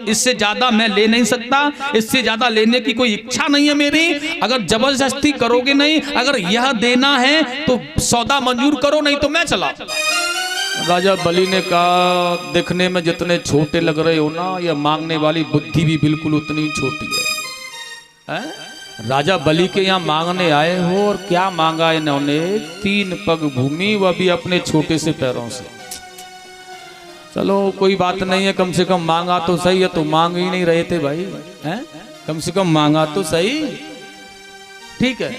इससे ज्यादा मैं ले नहीं सकता, इससे ज्यादा लेने की कोई इच्छा नहीं है मेरी। अगर जबरदस्ती करोगे नहीं, अगर यह देना है तो सौदा मंजूर करो, नहीं तो मैं चला। राजा बलि ने कहा, दिखने में जितने छोटे लग रहे हो ना, यह मांगने वाली बुद्धि भी बिल्कुल उतनी छोटी है। राजा बलि के यहाँ मांगने आए हो और क्या मांगा इन्होंने? 3 पग भूमि, वह भी अपने छोटे से पैरों से। चलो कोई बात नहीं है, कम से कम मांगा तो सही है। तो मांग ही नहीं रहे थे भाई, हैं? कम से कम मांगा तो सही। ठीक है,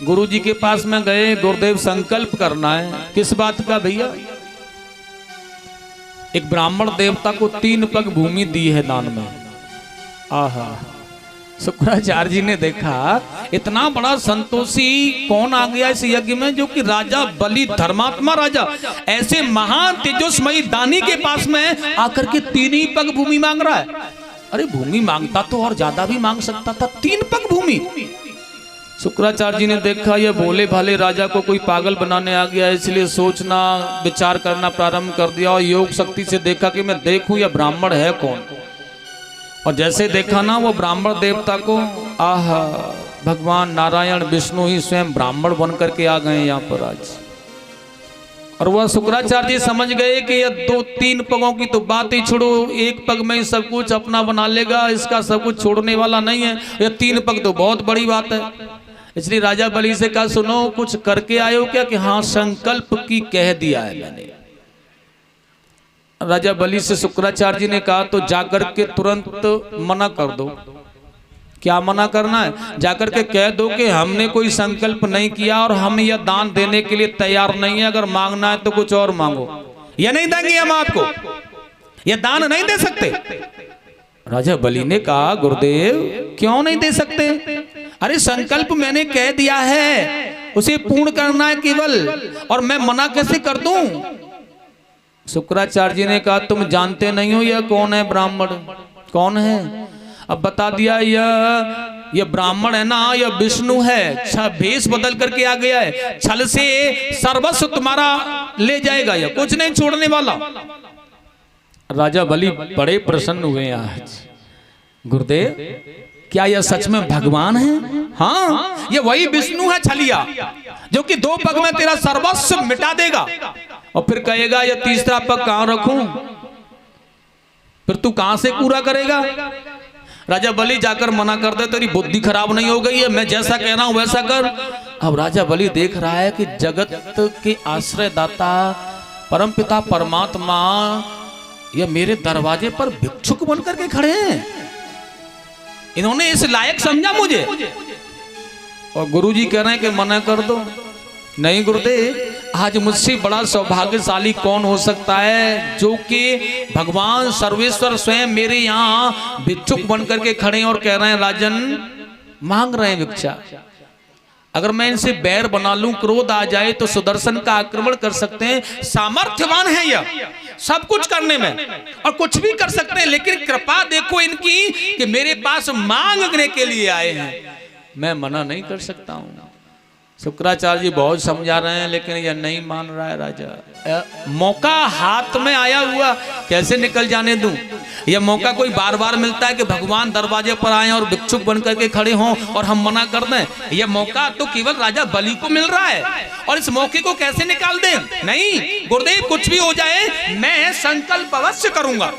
गुरुजी के पास में गए, गुरुदेव संकल्प करना है। किस बात का भैया? एक ब्राह्मण देवता को 3 पग भूमि दी है दान में। आहा, शुक्राचार्य जी ने देखा इतना बड़ा संतोषी कौन आ गया इस यज्ञ में, जो कि राजा बलि धर्मात्मा राजा ऐसे महान तेजस्मयी दानी के पास में आकर के 3 ही पग भूमि मांग रहा है। अरे भूमि मांगता तो और ज्यादा भी मांग सकता था, 3 पग भूमि। शुक्राचार्य जी ने देखा ये भोले भाले राजा को कोई पागल बनाने आ गया, इसलिए सोचना विचार करना प्रारंभ कर दिया और योग शक्ति से देखा कि मैं देखूं यह ब्राह्मण है कौन। और जैसे देखा ना वो ब्राह्मण देवता को, आहा, भगवान नारायण विष्णु ही स्वयं ब्राह्मण बन करके आ गए यहाँ पर आज। और वह शुक्राचार्य जी समझ गए कि यह 2-3 पगों की तो बात ही छोड़ो, 1 पग में ही सब कुछ अपना बना लेगा, इसका सब कुछ छोड़ने वाला नहीं है। यह 3 पग तो बहुत बड़ी बात है। इसलिए राजा बलि से कहा, सुनो कुछ करके आए हो क्या? कि हाँ, संकल्प की कह दिया है मैंने। राजा बलि से शुक्राचार्य जी ने कहा, तो जाकर के तुरंत मना कर दो। क्या मना करना है? जाकर के कह दो कि हमने कोई संकल्प नहीं किया और हम यह दान देने के लिए तैयार नहीं है। अगर मांगना है तो कुछ और मांगो, यह नहीं देंगे हम आपको, यह दान नहीं दे सकते। राजा बलि ने कहा, गुरुदेव क्यों नहीं दे सकते? अरे संकल्प मैंने कह दिया है, उसे पूर्ण करना है केवल, और मैं मना कैसे कर दूं? शुक्राचार्य जी ने कहा, तुम जानते नहीं हो यह कौन है ब्राह्मण? कौन है? अब बता दिया, यह ब्राह्मण है ना, यह विष्णु है। भेष बदल करके आ गया है, छल से सर्वस्व तुम्हारा ले जाएगा, यह कुछ नहीं छोड़ने वाला। राजा बलि बड़े प्रसन्न हुए आज। गुरुदेव क्या यह सच में भगवान है? हाँ, ये वही विष्णु है छलिया, जो कि 2 पग में तेरा सर्वस्व मिटा देगा। और फिर कहेगा ये 3रा पग कहां रखूं? फिर तू कहां से पूरा करेगा? राजा बलि जाकर मना कर दे, तेरी बुद्धि खराब नहीं हो गई है, मैं जैसा कह रहा हूं वैसा कर। अब राजा बलि देख रहा है कि जगत के आश्रयदाता परमपिता परमात्मा ये मेरे दरवाजे पर भिक्षुक बन करके खड़े हैं। इन्होंने इस लायक समझा मुझे, और गुरुजी कह रहे हैं कि मना कर दो। नहीं गुरुदेव, आज मुझसे बड़ा सौभाग्यशाली कौन हो सकता है, जो कि भगवान सर्वेश्वर स्वयं मेरे यहाँ भिक्षुक बन करके खड़े हैं और कह रहे हैं राजन मांग रहे हैं भिक्षा। अगर मैं इनसे बैर बना लूं, क्रोध आ जाए तो सुदर्शन का आक्रमण कर सकते हैं। सामर्थ्यवान है यह सब कुछ करने में, और कुछ भी कर सकते हैं, लेकिन कृपा देखो इनकी कि मेरे पास मांगने के लिए आए हैं, मैं मना नहीं कर सकता हूं। शुक्राचार्य जी बहुत समझा रहे हैं, लेकिन यह नहीं मान रहा है। राजा मौका हाथ में आया हुआ, कैसे निकल जाने दूं? यह मौका कोई बार बार मिलता है कि भगवान दरवाजे पर आए और भिक्षुक बन करके खड़े हों और हम मना कर दें? यह मौका तो केवल राजा बलि को मिल रहा है, और इस मौके को कैसे निकाल दें? नहीं गुरुदेव, कुछ भी हो जाए मैं संकल्प अवश्य करूंगा।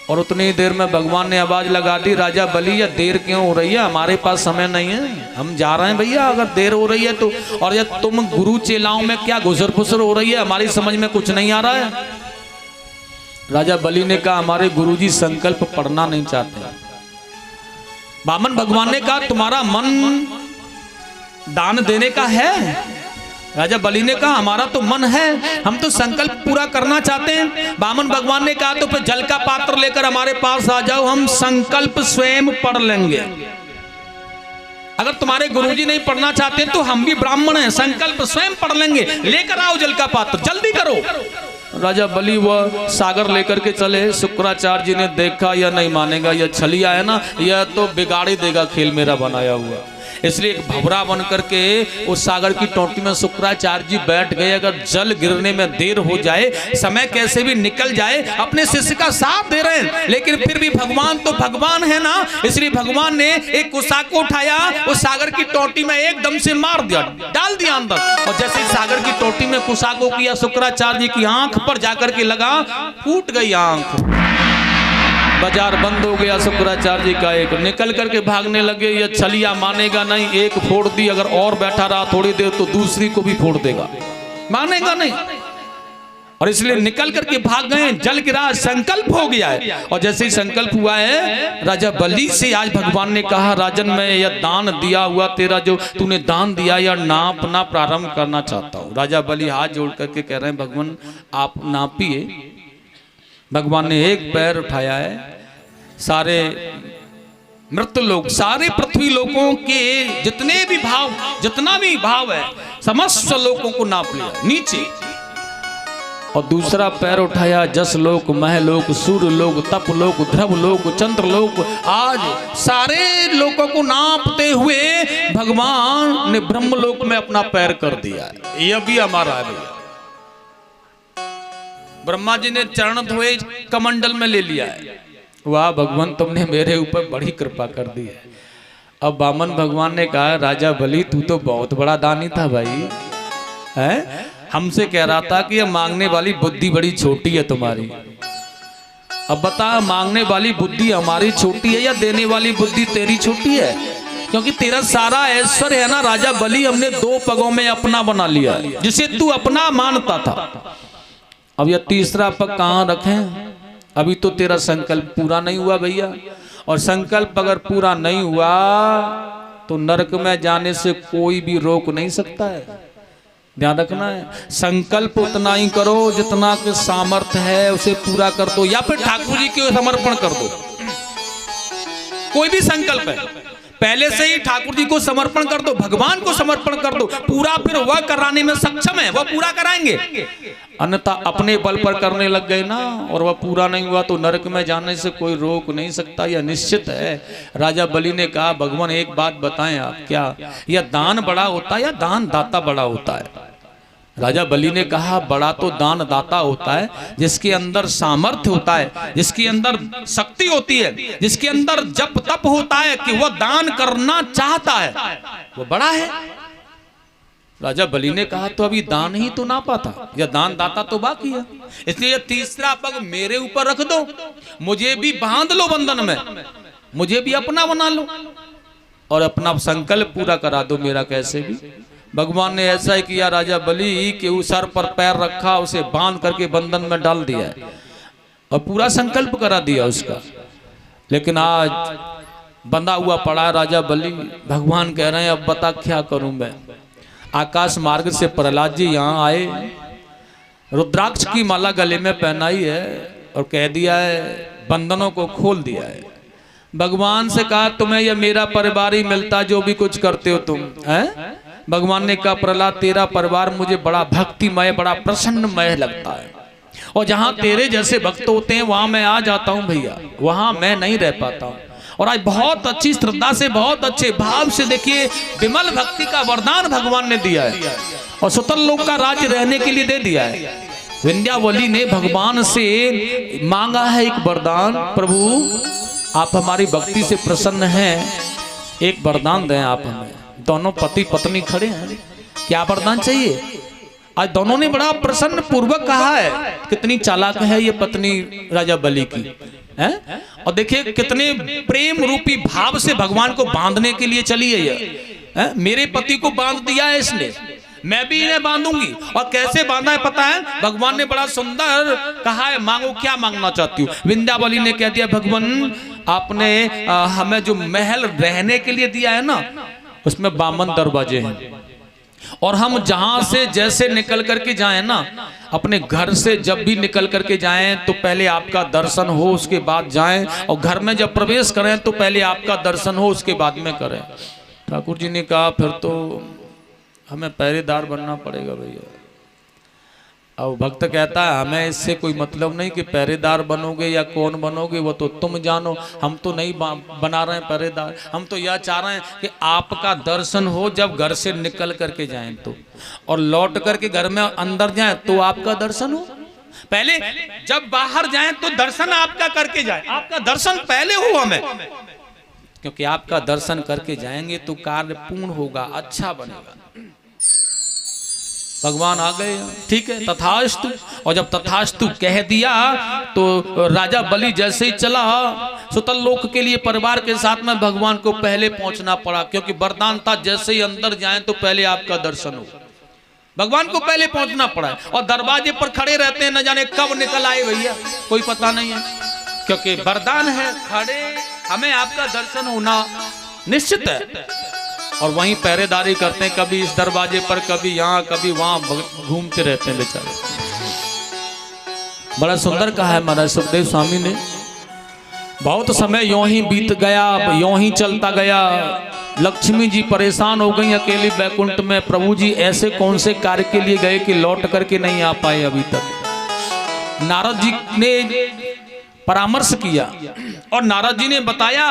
और उतनी देर में भगवान ने आवाज लगा दी, राजा बलि यह देर क्यों हो रही है? हमारे पास समय नहीं है, हम जा रहे हैं भैया। अगर देर हो रही है तो, और यह तुम गुरु चेलाओं में क्या गुजर फुसर हो रही है, हमारी समझ में कुछ नहीं आ रहा है। राजा बलि ने कहा, हमारे गुरुजी संकल्प पढ़ना नहीं चाहते। वामन भगवान ने कहा, तुम्हारा मन दान देने का है? राजा बलि ने कहा, हमारा तो मन है, हम तो संकल्प पूरा करना चाहते हैं। वामन भगवान ने कहा, तो फिर जल का पात्र लेकर हमारे पास आ जाओ, हम संकल्प स्वयं पढ़ लेंगे। अगर तुम्हारे गुरुजी नहीं पढ़ना चाहते तो हम भी ब्राह्मण हैं, संकल्प स्वयं पढ़ लेंगे, लेकर आओ जल का पात्र, जल्दी करो। राजा बलि वह सागर लेकर के चले। शुक्राचार्य जी ने देखा यह नहीं मानेगा, यह छलिया है ना, यह तो बिगाड़ ही देगा खेल मेरा बनाया हुआ। इसलिए एक भंवरा बन करके उस सागर की टोटी में शुक्राचार्य जी बैठ गए। अगर जल गिरने में देर हो जाए, समय कैसे भी निकल जाए, अपने शिष्य का साथ दे रहे हैं, लेकिन फिर भी भगवान तो भगवान है ना, इसलिए भगवान ने एक कुसा को उठाया, उस सागर की टोटी में एकदम से मार दिया, डाल दिया अंदर। और जैसे सागर की टोटी में कुसा को किया, शुक्राचार्य जी की आंख पर जाकर के लगा, फूट गई आंख, बाजार बंद हो गया। शुक्राचार्य जी का एक निकल करके भागने लगे, ये छलिया मानेगा नहीं, एक फोड़ दी, अगर और बैठा रहा थोड़ी देर तो दूसरी को भी फोड़ देगा, मानेगा नहीं। और इसलिए निकल करके भाग गए। जल गिरा, संकल्प हो गया है। और जैसे ही संकल्प हुआ है, राजा बलि से आज भगवान ने कहा, राजन मैं यह दान दिया हुआ तेरा जो तूने दान दिया, या नापना प्रारंभ करना चाहता हूँ। राजा बलि हाथ जोड़ करके कह रहे हैं, भगवान आप नापिए। भगवान ने एक पैर उठाया है, सारे मृत लोग, सारे पृथ्वी लोगों के जितने भी भाव, जितना भी भाव है, समस्त लोगों को नाप लिया नीचे। और दूसरा पैर उठाया, जस लोक, मह लोक, सूर्य लोक, तप लोक, ध्रुव लोक, चंद्र लोक, आज सारे लोगों को नापते हुए भगवान ने ब्रह्म लोक में अपना पैर कर दिया है। यह भी हमारा है भैया। ब्रह्मा जी ने चरण धोए, कमंडल में ले लिया है। वाह भगवान, तुमने मेरे ऊपर बड़ी कृपा कर दी है। अब वामन भगवान ने कहा, राजा बलि तू तो बहुत बड़ा दानी था भाई, है? हमसे कह रहा था कि ये मांगने वाली बुद्धि बड़ी छोटी है तुम्हारी। अब बता, मांगने वाली बुद्धि हमारी छोटी है या देने वाली बुद्धि तेरी छोटी है? क्योंकि तेरा सारा ऐश्वर्य है ना राजा बलि, हमने 2 पगों में अपना बना लिया, जिसे तू अपना मानता था। अब यह तीसरा पग कहाँ रखें? अभी तो तेरा संकल्प पूरा नहीं हुआ भैया, और संकल्प अगर पूरा नहीं हुआ तो नरक में जाने से कोई भी रोक नहीं सकता है। ध्यान रखना है, संकल्प उतना ही करो जितना के सामर्थ्य है, उसे पूरा कर दो, या फिर ठाकुर जी को समर्पण कर दो। कोई भी संकल्प है, पहले से ही ठाकुर जी को समर्पण कर दो, भगवान को समर्पण कर दो, पूरा फिर वह कराने में सक्षम है, वह पूरा कराएंगे। अन्यथा अपने बल पर करने लग गए ना, और वह पूरा नहीं हुआ तो नरक में जाने से कोई रोक नहीं सकता, यह निश्चित है। राजा बलि ने कहा, भगवान एक बात बताएं आप, क्या यह दान बड़ा होता है या दान दाता बड़ा होता है? राजा बलि ने कहा, बड़ा तो दान दाता होता है, जिसके अंदर सामर्थ्य होता है, जिसके अंदर शक्ति होती है, जिसके अंदर जप तप होता है कि वह दान करना चाहता है, वो बड़ा है। राजा बलि ने कहा, तो अभी दान ही तो ना पाता, या दान दाता तो बाकी है, इसलिए तीसरा पग मेरे ऊपर रख दो, मुझे भी बांध लो बंधन में, मुझे भी अपना बना लो, और अपना संकल्प पूरा करा दो मेरा कैसे भी। भगवान ने ऐसा ही किया, राजा बलि के सर पर पैर रखा, उसे बांध करके बंधन में डाल दिया है, और पूरा संकल्प करा दिया उसका। लेकिन आज बंधा हुआ पड़ा राजा बलि। भगवान कह रहे हैं, अब बता क्या करूं मैं। आकाश मार्ग से प्रहलाद जी यहाँ आए, रुद्राक्ष की माला गले में पहनाई है, और कह दिया है, बंधनों को खोल दिया है। भगवान से कहा, तुम्हें यह मेरा परिवार ही मिलता, जो भी कुछ करते हो तुम, हैं? भगवान ने कहा, प्रहलाद तेरा परिवार मुझे बड़ा भक्तिमय, बड़ा प्रसन्नमय लगता है, और जहां तेरे जैसे भक्त होते हैं वहां मैं आ जाता हूं भैया, वहां मैं नहीं रह पाता हूं। और आज बहुत अच्छी श्रद्धा से, बहुत अच्छे भाव से देखिए, विमल भक्ति का वरदान भगवान ने दिया है, और सुतल लोक का राज्य रहने के लिए दे दिया है। विंध्यावली ने भगवान से मांगा है एक वरदान, प्रभु आप हमारी भक्ति से प्रसन्न हैं, एक वरदान दें आप हमें। दोनों पति पत्नी खड़े हैं, क्या वरदान चाहिए? आज दोनों ने बड़ा प्रसन्न पूर्वक कहा है। कितनी चालाक है ये पत्नी राजा बलि की, है? और देखिए कितने प्रेम रूपी भाव से भगवान को बांधने के लिए चली है ये। मेरे पति को बांध दिया है इसने, मैं भी इन्हें बांधूंगी। और कैसे बांधा है पता है? भगवान ने बड़ा सुंदर कहा है, मांगो क्या मांगना चाहती हूँ। विंध्यावली ने कह दिया, भगवान आपने हमें जो महल रहने के लिए दिया है ना, उसमें 52 दरवाजे हैं, और हम जहां से जैसे निकल करके जाएं ना, अपने घर से जब भी निकल करके जाएं तो पहले आपका दर्शन हो, उसके बाद जाएं, और घर में जब प्रवेश करें तो पहले आपका दर्शन हो, उसके बाद में करें। ठाकुर जी ने कहा, फिर तो हमें पहरेदार बनना पड़ेगा भैया। अब भक्त कहता है हमें इससे कोई मतलब नहीं कि पहरेदार बनोगे या कौन बनोगे, वो तो तुम जानो, हम तो नहीं बना रहे हैं पहरेदार। हम तो यह चाह रहे हैं कि आपका दर्शन हो जब घर से निकल करके जाएं तो, और लौट करके घर में अंदर जाएं तो आपका दर्शन हो। पहले जब बाहर जाएं तो दर्शन आपका करके जाए, आपका दर्शन पहले हो हमें, क्योंकि आपका दर्शन करके जाएंगे तो कार्य पूर्ण होगा, अच्छा बनेगा। भगवान आ गए, ठीक है, तथास्तु। और जब तथास्तु कह दिया तो राजा बलि जैसे ही चला, सुतल लोक के लिए परिवार के साथ में भगवान को पहले पहुंचना पड़ा, क्योंकि वरदान था जैसे ही अंदर जाएं तो पहले आपका दर्शन हो। भगवान को पहले पहुंचना पड़ा है, और दरवाजे पर खड़े रहते हैं, न जाने कब निकल आए भैया, कोई पता नहीं है, क्योंकि वरदान है खड़े हमें आपका दर्शन होना निश्चित है। और वहीं पहरेदारी करते हैं, कभी इस दरवाजे पर, कभी यहाँ, कभी वहां घूमते रहते हैं बेचारे। बड़ा सुंदर कहा है महाराज सुखदेव स्वामी ने। बहुत समय यूं ही बीत गया, यूं ही चलता गया। लक्ष्मी जी परेशान हो गई अकेली बैकुंठ में। प्रभु जी ऐसे कौन से कार्य के लिए गए कि लौट करके नहीं आ पाए अभी तक। नारद जी ने परामर्श किया और नारद जी ने बताया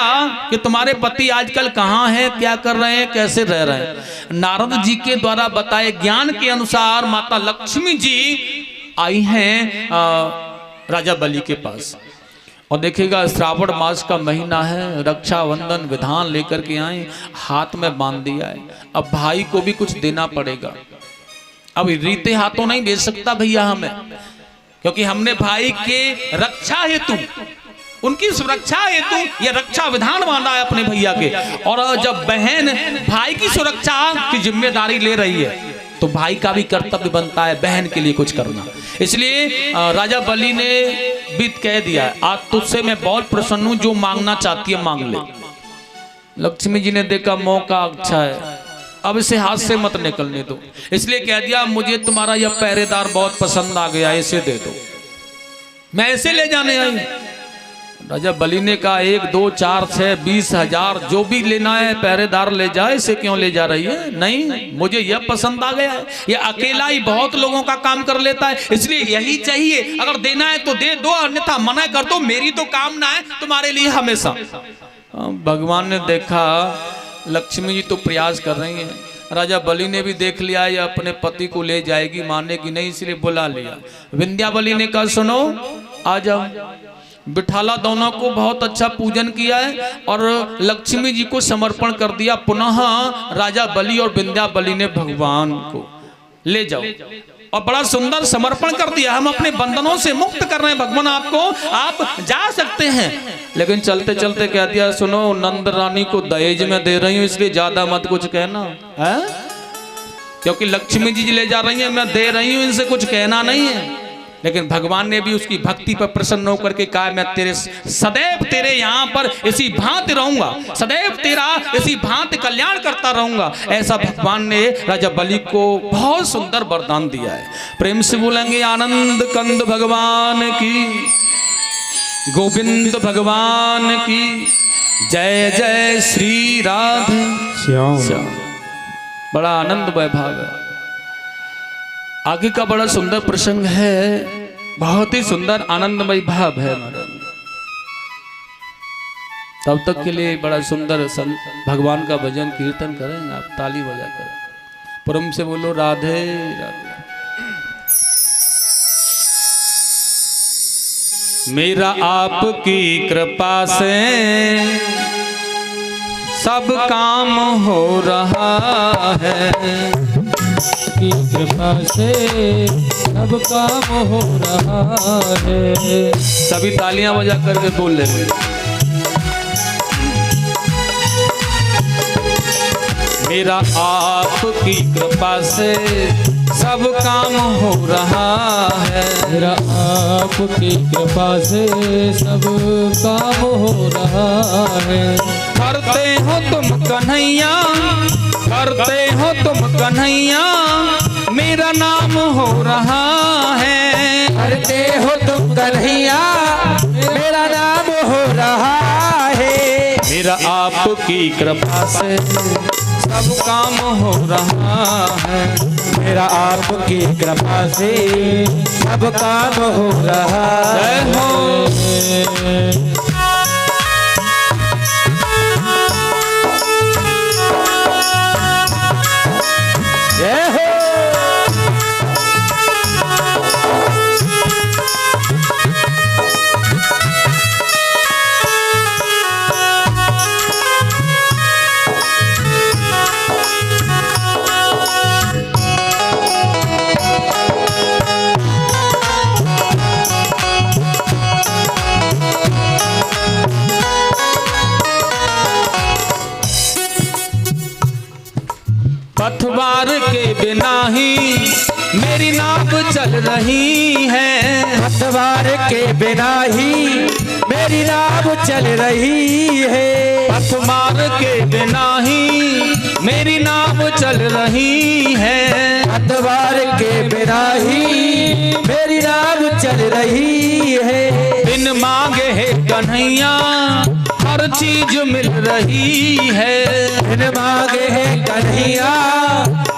कि तुम्हारे पति आजकल कहाँ हैं, क्या कर रहे हैं, कैसे रह रहे हैं। नारद जी के द्वारा बताए ज्ञान के अनुसार माता लक्ष्मी जी आई हैं राजा बलि के पास। और देखिएगा श्रावण मास का महीना है, रक्षाबंधन विधान लेकर के आए, हाथ में बांध दिया है। अब भाई को भी कुछ देना पड़ेगा। अब रीते हाथों नहीं भेज सकता भैया हमें, क्योंकि हमने भाई के रक्षा हेतु, उनकी सुरक्षा हेतु ये रक्षा विधान बांधा है अपने भैया के। और जब बहन भाई की सुरक्षा की जिम्मेदारी ले रही है तो भाई का भी कर्तव्य बनता है बहन के लिए कुछ करना। इसलिए राजा बलि ने भी कह दिया, आज तुझसे मैं बहुत प्रसन्न हूं, जो मांगना चाहती है मांग ले। लक्ष्मी जी ने देखा मौका अच्छा है, अब इसे हाथ से मत निकलने दो, इसलिए कह दिया मुझे तुम्हारा यह पहरेदार बहुत पसंद आ गया, इसे दे दो, मैं इसे ले जाने आई। राजा बलि ने कहा 1, 2, 4, 6, 20,000 जो भी लेना है पहरेदार ले जाए, इसे क्यों ले जा रही है। नहीं, मुझे यह पसंद आ गया है, यह अकेला ही बहुत लोगों का काम कर लेता है, इसलिए यही चाहिए। अगर देना है तो दे दो, अन्यथा मना कर दो, मेरी तो कामना है तुम्हारे लिए हमेशा। भगवान ने देखा लक्ष्मी जी तो प्रयास कर रही हैं, राजा बलि ने भी देख लिया ये अपने पति को ले जाएगी, मानेगी नहीं, इसलिए बुला लिया। विंध्याबली ने कहा सुनो आ जाओ, बिठाला दोनों को, बहुत अच्छा पूजन किया है और लक्ष्मी जी को समर्पण कर दिया। पुनः राजा बलि और विंध्याबली ने भगवान को ले जाओ और बड़ा सुंदर समर्पण कर दिया, हम अपने बंधनों से मुक्त कर रहे हैं भगवान आपको, आप जा सकते हैं। लेकिन चलते चलते कह दिया सुनो नंद रानी को दहेज में दे रही हूँ, इसलिए ज्यादा मत कुछ कहना है, क्योंकि लक्ष्मी जी ले जा रही है, मैं दे रही हूँ, इनसे कुछ कहना नहीं है। लेकिन भगवान ने भी उसकी भक्ति पर प्रसन्न होकर के कहा मैं तेरे सदैव तेरे यहाँ पर इसी भांति रहूंगा, सदैव तेरा इसी भांति कल्याण करता रहूंगा। ऐसा भगवान ने राजा बलि को बहुत सुंदर वरदान दिया है। प्रेम से बोलेंगे आनंद कंद भगवान की, गोविंद भगवान की जय जय श्री राधे श्याम। बड़ा आनंद वैभव है। आगे का बड़ा सुंदर प्रसंग है, बहुत ही सुंदर आनंदमय भाव है महाराज। तब तक के लिए बड़ा सुंदर भगवान का भजन कीर्तन करेंगे, आप ताली बजा कर परम से बोलो राधे राधे। मेरा आपकी कृपा से सब काम हो रहा है, की कृपा से सब काम हो रहा है। सभी तालियां बजा करके बोल ले। मेरा आपकी कृपा से सब काम हो रहा है, मेरा आपकी कृपा से सब काम हो रहा है। करते हो तुम कन्हैया, करते हो तुम कन्हैया, मेरा नाम हो रहा है। करते हो तुम कन्हैया, मेरा नाम हो रहा है। मेरा आपकी कृपा से सब काम हो रहा है, मेरा आपकी कृपा से सब काम हो रहा है। पतवार के बिना ही मेरी नाव चल रही है। पतवार के बिना ही मेरी नाव चल रही है। पतवार के बिना ही मेरी नाव चल रही है। पतवार के बिना ही मेरी नाव चल रही है। बिन मांगे है कन्हैया हर चीज मिल रही है। बिन मांगे है कन्हैया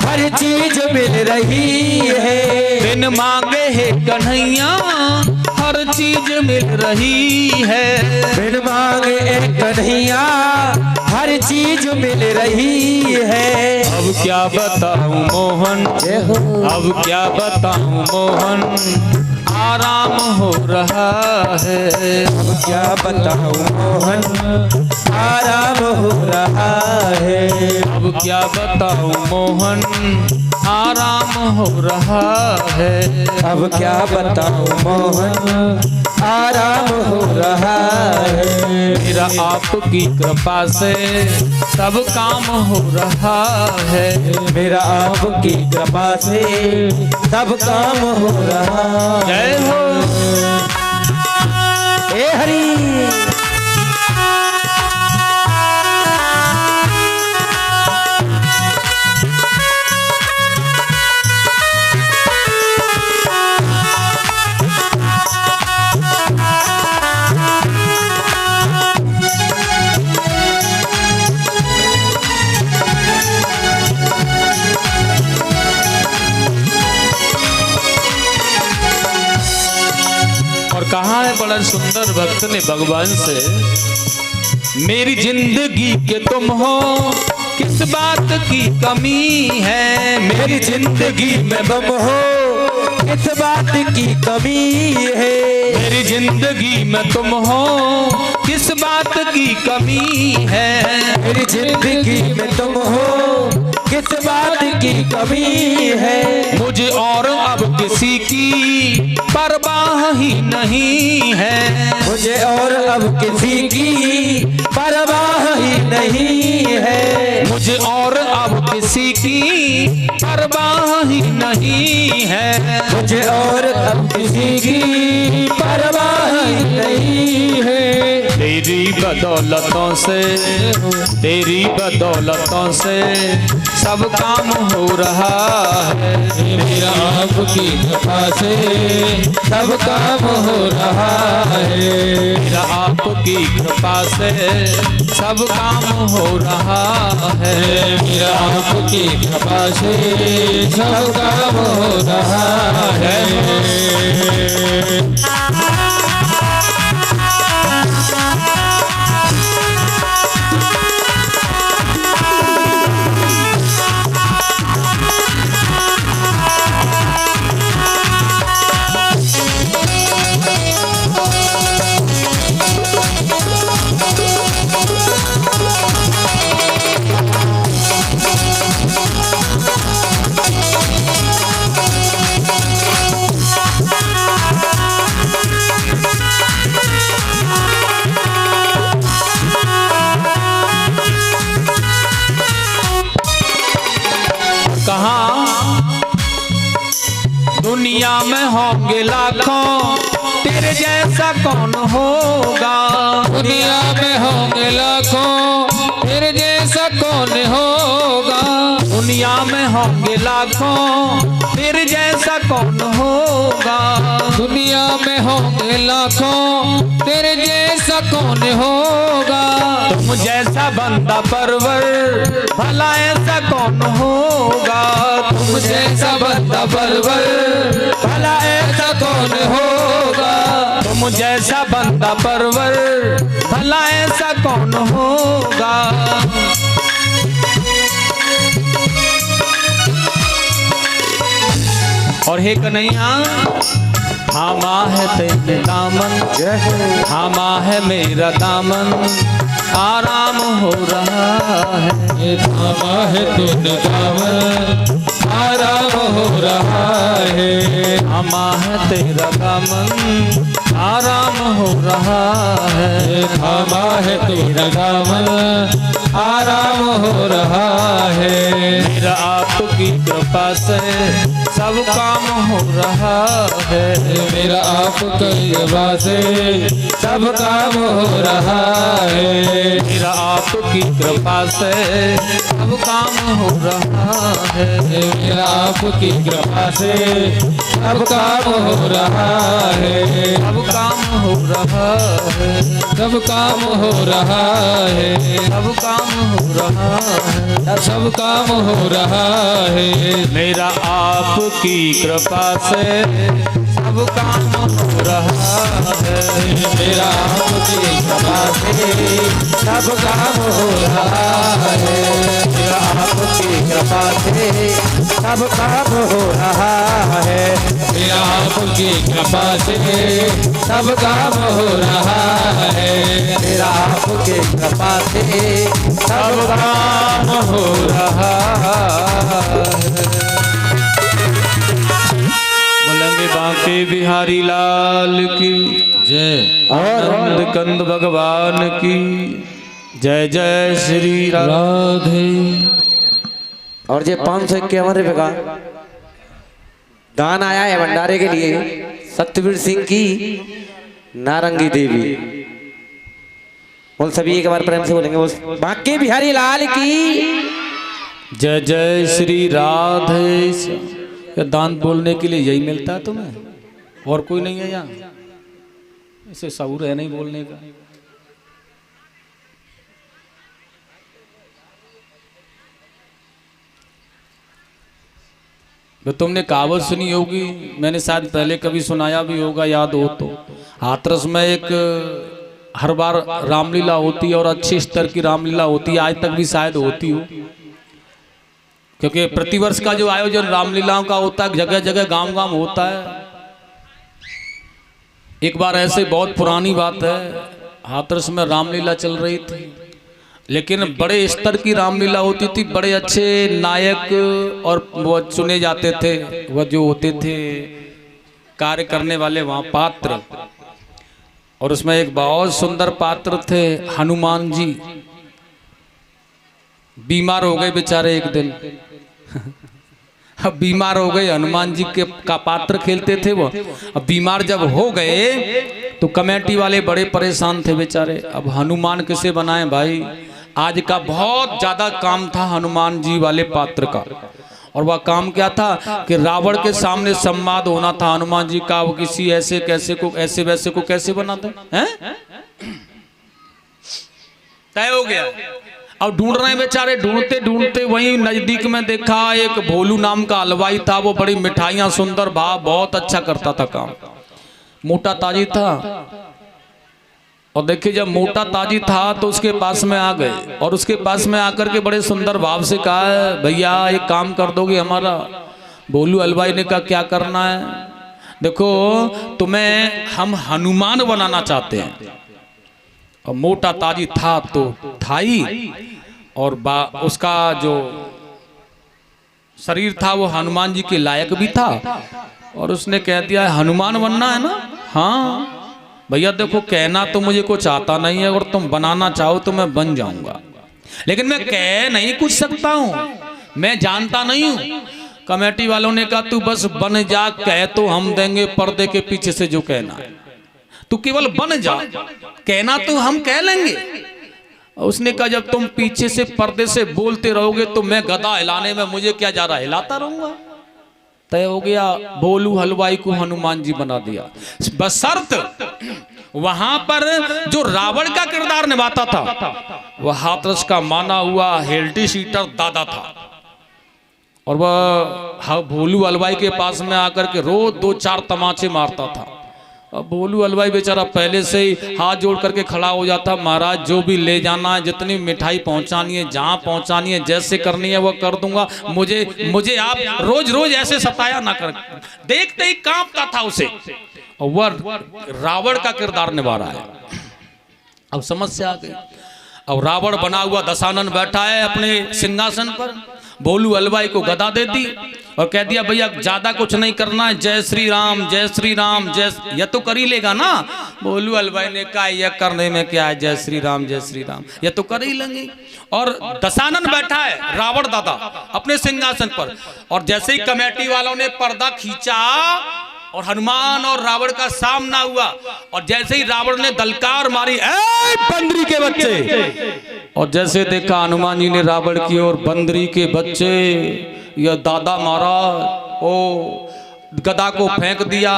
हर चीज मिल रही है। बिन मांगे है कन्हैया हर चीज मिल रही है। बिन मांगे है कन्हैया हर चीज मिल रही है। अब क्या बताऊं मोहन, अब क्या बताऊं मोहन, आराम हो रहा है। अब क्या बताऊं मोहन, आराम हो रहा है। अब क्या बताऊं मोहन, आराम हो रहा है। अब क्या बताऊं मोहन, आराम हो रहा है। मेरा आपकी कृपा से सब काम हो रहा है। मेरा आपकी कृपा से सब काम हो रहा है। जय हो हे हरि। कहा है बड़ा सुंदर भक्त ने भगवान से, मेरी जिंदगी के तुम हो किस बात की कमी है। मेरी जिंदगी में बम हो किस बात की कमी है। मेरी जिंदगी में तुम हो किस बात की कमी है। मेरी जिंदगी में तुम हो किस बात की कमी है। मुझे और अब किसी की परवाह ही नहीं है। मुझे और अब किसी की परवाह ही नहीं है। मुझे और अब किसी की परवाह ही नहीं है। मुझे और अब किसी की परवाह ही नहीं है। तेरी बदौलतों से, तेरी बदौलतों से सब काम हो रहा है। मेरा आपकी कृपा से सब काम हो रहा है। मेरा आपकी कृपा से सब काम हो रहा है। मेरा आपकी कृपा से सब काम हो रहा है। दुनिया में होंगे लाखों, तेरे जैसा कौन होगा। दुनिया में होंगे लाखों, तेरे जैसा कौन होगा। दुनिया में होंगे लाखों तेरे जैसा कौन होगा। दुनिया में होंगे लाखों तेरे जैसा कौन होगा। तुम जैसा बंदा परवर भला ऐसा कौन होगा। तुम जैसा बंदा परवर भला ऐसा कौन होगा। तुम जैसा बंदा परवर भला ऐसा कौन होगा। और हे कन्हैया थामा है तेरे दामन, थामा है मेरा दामन, आराम हो रहा है। थामा है तेरे दामन, आराम हो रहा है। थामा है तेरा दामन, आराम हो रहा है। थामा है तेरा दामन, आराम हो रहा है। मेरा आपकी कृपा से सब काम हो रहा है। मेरा आपकी कृपा से सब काम हो रहा है। मेरा आपकी कृपा से सब काम हो रहा है। मेरा आपकी कृपा से सब काम हो रहा है। सब काम हो रहा है। सब काम हो रहा है। सब काम हो रहा है। सब काम हो रहा है। मेरा आपकी कृपा से सब काम हो रहा है। मेरा आपकी कृपा से सब काम हो रहा है। मेरा आपकी कृपा से सब काम हो रहा है। मेरा आपकी कृपा से सब काम हो रहा है। मेरा आपकी कृपा से सब काम हो रहा है। बोलेंगे बांके बिहारी लाल की जय। आनंद कंद भगवान की जय। जय श्री राधे। और ये 551 रुपये का दान आया है भंडारे के लिए सत्यवीर सिंह की नारंगी देवी। बोल सभी एक बार प्रेम से बोलेंगे, बोल बांके बिहारी लाल की जय। जय श्री राधे। ये दान बोलने के लिए यही मिलता है तुम्हें, और कोई नहीं है यहाँ? इसे शऊर है नहीं बोलने का। तो तुमने कहावत सुनी होगी, मैंने शायद पहले कभी सुनाया भी होगा, याद हो तो। हाथरस में एक हर बार रामलीला होती है और अच्छे स्तर की रामलीला होती है, आज तक भी शायद होती हो, क्योंकि प्रतिवर्ष का जो आयोजन रामलीलाओं का होता है जगह जगह गांव गांव होता है। एक बार ऐसे बहुत पुरानी बात है, हाथरस में रामलीला चल रही थी, लेकिन बड़े स्तर की रामलीला होती थी, बड़े अच्छे नायक और वो चुने जाते थे, वह जो होते थे कार्य करने वाले वहाँ पात्र। और उसमें एक बहुत सुंदर पात्र थे हनुमान जी। बीमार हो गए बेचारे एक दिन अब बीमार हो गए, हनुमान जी के का पात्र खेलते थे वो। अब बीमार जब हो गए तो कमेटी वाले बड़े परेशान थे बेचारे, अब हनुमान किसे बनाएं भाई। आज का बहुत ज्यादा काम था हनुमान जी वाले पात्र का, और वह काम क्या था कि रावण के सामने संवाद होना था हनुमान जी का। वो किसी ऐसे कैसे को ऐसे वैसे को कैसे बनाते हैं, तय हो गया। अब ढूंढ रहे हैं बेचारे, ढूंढते ढूंढते वहीं नजदीक में देखा एक भोलू नाम का हलवाई था, वो बड़ी मिठाइयां सुंदर भाव बहुत अच्छा करता था काम, मोटा ताजी था। और देखिए जब मोटा ताजी था तो उसके पास में आ गए, और उसके पास में आकर के बड़े सुंदर भाव से कहा, भैया एक काम कर दोगे हमारा। भोलू हलवाई ने कहा क्या करना है? देखो तुम्हें हम हनुमान बनाना चाहते हैं। और मोटा ताजी था तो था ही, और उसका जो शरीर था वो हनुमान जी के लायक भी था। और उसने कह दिया हनुमान बनना है ना? हाँ भैया देखो कहना तो मुझे कुछ आता नहीं है, अगर तुम बनाना चाहो तो मैं बन जाऊंगा, लेकिन मैं कह नहीं कुछ सकता हूं, मैं जानता नहीं हूं। कमेटी वालों ने कहा तू बस बन जा, कह तो हम देंगे पर्दे के पीछे से जो कहना है, तू केवल बन जा, कहना तो हम कह लेंगे, उसने कहा जब तुम पीछे से पर्दे से बोलते रहोगे तो मैं गदा हिलाने में मुझे क्या जा रहा, हिलाता रहूंगा। तय हो गया, भोलू हलवाई को हनुमान जी बना दिया। बशर्त वहां पर जो रावण का किरदार निभाता था वह हाथरस का माना हुआ हेल्टी सीटर दादा था, और वह भोलू हलवाई के पास में आकर के रोज 2-4 तमाचे मारता था। अब भोलू हलवाई बेचारा पहले से ही हाथ जोड़ करके खड़ा हो जाता, महाराज जो भी ले जाना है, जितनी मिठाई पहुंचानी है, जहां पहुंचानी है, जैसे करनी है वो कर दूंगा, मुझे आप रोज रोज ऐसे सताया ना कर। देखते ही कांपता था उसे, और वह रावण का किरदार निभा रहा है। अब समस्या आ गई। अब रावण बना हुआ दशानन बैठा है अपने सिंहासन पर, भोलू हलवाई को गदा दे दी और कह दिया भैया ज्यादा कुछ नहीं करना है, जय श्री राम जय श्री राम जय, यह तो कर ही लेगा ना। भोलू हलवाई ने कहा यह करने में क्या है, जय श्री राम यह तो कर ही लेंगे। और दशानन बैठा है रावण दादा अपने सिंहासन पर, और जैसे ही कमेटी वालों ने पर्दा खींचा और हनुमान और रावण का सामना हुआ, और जैसे ही रावण ने दलकार मारी, ए बंदरी के बच्चे, और जैसे देखा हनुमान जी ने रावण की और बंदरी के बच्चे, यह दादा मारा, ओ गदा को फेंक दिया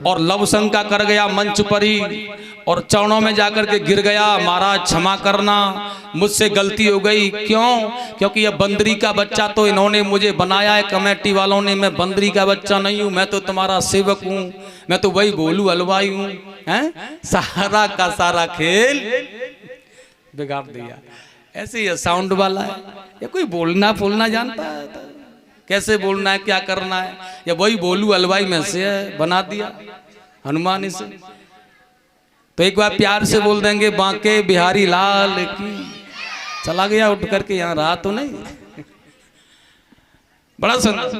और लवशंका कर गया मंच पर ही, और चरणों में जाकर के गिर गया, महाराज क्षमा करना मुझसे गलती हो गई। क्यों? क्योंकि यह बंदरी का बच्चा तो इन्होंने मुझे बनाया है कमेटी वालों ने, मैं बंदरी का बच्चा नहीं हूं, मैं तो तुम्हारा सेवक हूं, मैं तो वही भोलू हलवाई हूं। हैं सारा का सारा खेल बिगाड़ दिया। ऐसे ही साउंड वाला है, ये कोई बोलना फूलना जानता है, कैसे बोलना है क्या करना है, या वही भोलू हलवाई में से है, बना दिया हनुमान इसे। तो एक बार प्यार से बोल देंगे बांके बिहारी लाल की, चला गया उठ करके, यहाँ रहा तो नहीं। बड़ा सुंदर,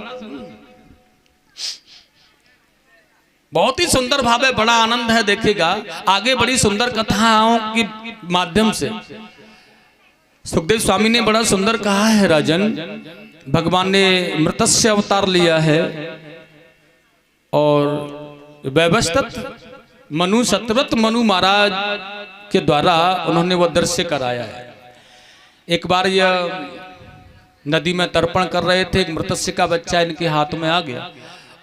बहुत ही सुंदर भाव है, बड़ा आनंद है। देखिएगा आगे बड़ी सुंदर कथाओं के माध्यम से सुखदेव स्वामी ने बड़ा सुंदर कहा है, राजन भगवान ने मृत्स्य अवतार लिया है और वैवस्वत मनु सतव्रत मनु महाराज के द्वारा उन्होंने वह दृश्य कराया है। एक बार यह नदी में तर्पण कर रहे थे, एक मृत्स्य का बच्चा इनके हाथ में आ गया,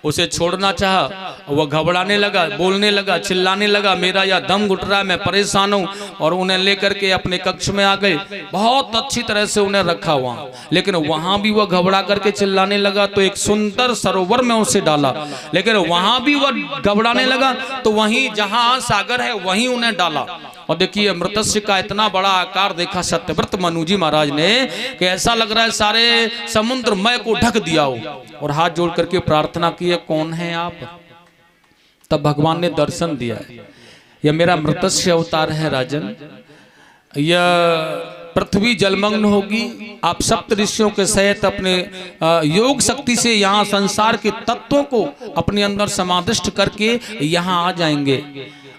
उसे छोड़ना चाहा, वह घबराने लगा, बोलने लगा, चिल्लाने लगा, मेरा यह दम घुट रहा है, मैं परेशान हूं, और उन्हें लेकर के अपने कक्ष में आ गए। बहुत अच्छी तरह से उन्हें रखा वहां, लेकिन वहां भी वह घबरा करके चिल्लाने लगा तो एक सुंदर सरोवर में उसे डाला, लेकिन वहां भी वह घबराने लगा तो वहीं जहां सागर है वहीं उन्हें डाला। और देखिए मृत्स्य का इतना बड़ा आकार देखा सत्यव्रत मनु जी महाराज ने कि ऐसा लग रहा है सारे समुद्र मय को ढक दिया हो, और हाथ जोड़ करके प्रार्थना की, कौन है आप? तब भगवान ने दर्शन दिया, यह मेरा मृत्स्य अवतार है राजन, यह पृथ्वी जलमग्न होगी, आप सप्त ऋषियों के सहित अपने योग शक्ति से यहाँ संसार के तत्वों को अपने अंदर समाविष्ट करके यहाँ आ जाएंगे,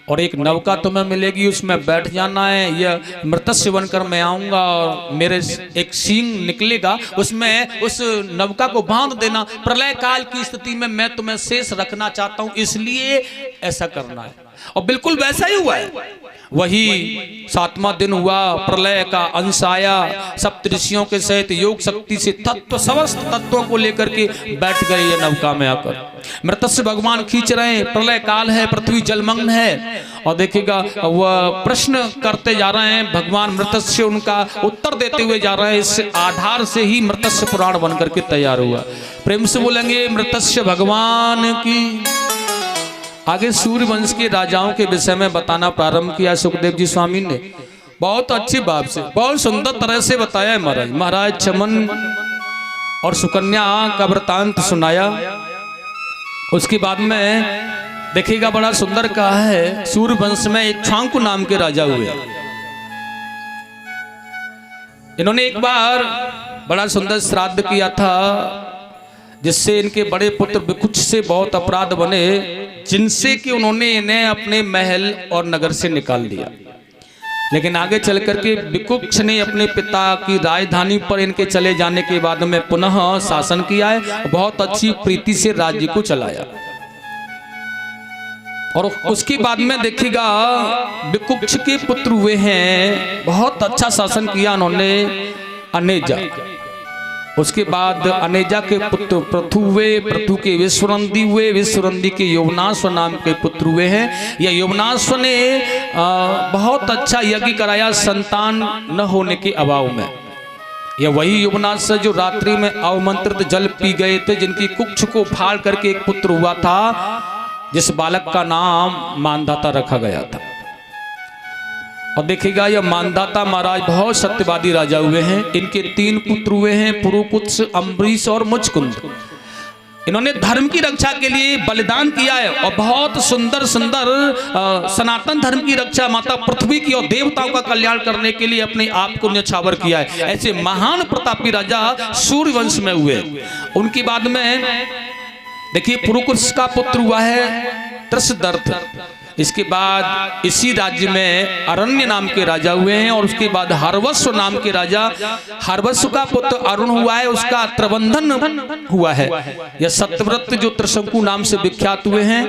और एक नौका तुम्हें मिलेगी, उसमें बैठ जाना है। यह मृत्स्य बनकर मैं आऊंगा और मेरे एक सींग निकलेगा, उसमें उस नौका को बांध देना, प्रलय काल की स्थिति में मैं तुम्हें शेष रखना चाहता हूं, इसलिए ऐसा करना है। और बिल्कुल वैसा ही हुआ है। वही 7वां दिन हुआ, प्रलय का अंश आया, सप्तऋषियों के सहित योग शक्ति से तत्व समस्त तत्वों को लेकर के बैठ गए ये नौका में आकर। मृत्स्य भगवान खींच रहे हैं, प्रलय काल है, पृथ्वी जलमग्न है, और देखिएगा वह प्रश्न करते जा रहे हैं, भगवान मृत्स्य उनका उत्तर देते हुए जा रहे हैं। इस आधार से ही मृत्स्य पुराण बन करके तैयार हुआ। प्रेम से बोलेंगे मृत्स्य भगवान की। आगे सूर्यवंश के राजाओं के विषय में बताना प्रारंभ किया सुखदेव जी स्वामी ने, बहुत अच्छी भाव से, बहुत सुंदर तरह से बताया है महाराज। महाराज चमन और सुकन्या का वृतांत सुनाया। उसके बाद में देखिएगा बड़ा सुंदर कहा है, सूर्यवंश में एक छांकु नाम के राजा हुए। इन्होंने एक बार बड़ा सुंदर श्राद्ध किया था, जिससे इनके बड़े पुत्र विकुक्ष से बहुत अपराध बने, जिनसे कि उन्होंने इन्हें अपने महल और नगर से निकाल दिया। लेकिन आगे चल करके विकुक्ष ने अपने पिता की राजधानी पर इनके चले जाने के बाद में पुनः शासन किया है, बहुत अच्छी प्रीति से राज्य को चलाया। और उसके बाद में देखिएगा विकुक्ष के पुत्र हुए हैं, बहुत अच्छा शासन किया उन्होंने अनेजा। उसके बाद अनेजा के पुत्र पृथु हुए, पृथु के विश्वरंदी हुए, विश्वरंदी के यौवनाश्व नाम के पुत्र हुए हैं। यह यौवनाश्व ने बहुत अच्छा यज्ञ कराया संतान न होने के अभाव में। यह वही यौवनाश्व जो रात्रि में अवमंत्रित जल पी गए थे, जिनकी कुक्ष को फाड़ करके एक पुत्र हुआ था, जिस बालक का नाम मानधाता रखा गया था। और देखिएगा यह मानधाता महाराज बहुत सत्यवादी राजा हुए हैं। इनके 3 पुत्र हुए हैं, पुरुकुत्स, अम्बरीश और मुचकुंद। इन्होंने धर्म की रक्षा के लिए बलिदान किया है और बहुत सुंदर सुंदर सनातन धर्म की रक्षा, माता पृथ्वी की और देवताओं का कल्याण करने के लिए अपने आप को न्यौछावर किया है। ऐसे महान प्रतापी राजा सूर्यवंश में हुए। उनके बाद में देखिए पुरुकुत्स का पुत्र हुआ है त्रसदर्थ। इसके बाद इसी राज्य में अरण्य नाम के राजा हुए हैं। और उसके बाद हर्वस्व नाम के राजा, हर्वस्व का पुत्र अरुण हुआ है, उसका त्रबंधन हुआ है। यह सत्यव्रत जो त्रिशंकु नाम से विख्यात हुए हैं।